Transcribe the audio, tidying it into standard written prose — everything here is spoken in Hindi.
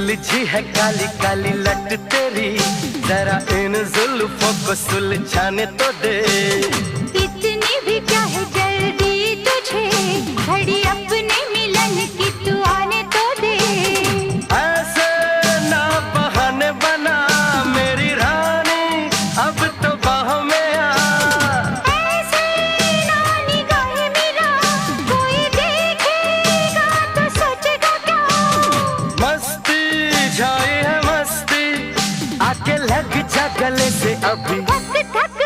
सुलझी है काली काली लट तेरी, जरा इन जुल्फों को सुलझाने तो दे। इतनी भी क्या है जल्दी तुझे, घड़ी अपने मिलन की तू आने तो दे। ऐसे ना बहाने बना मेरी रानी, अब तो बाहों में आ। ऐसे ना निगाहें मेरा कोई देखेगा तो सोचेगा क्या। मस्ती छाई है मस्ती, आके लग जा गले से अभी। धक धक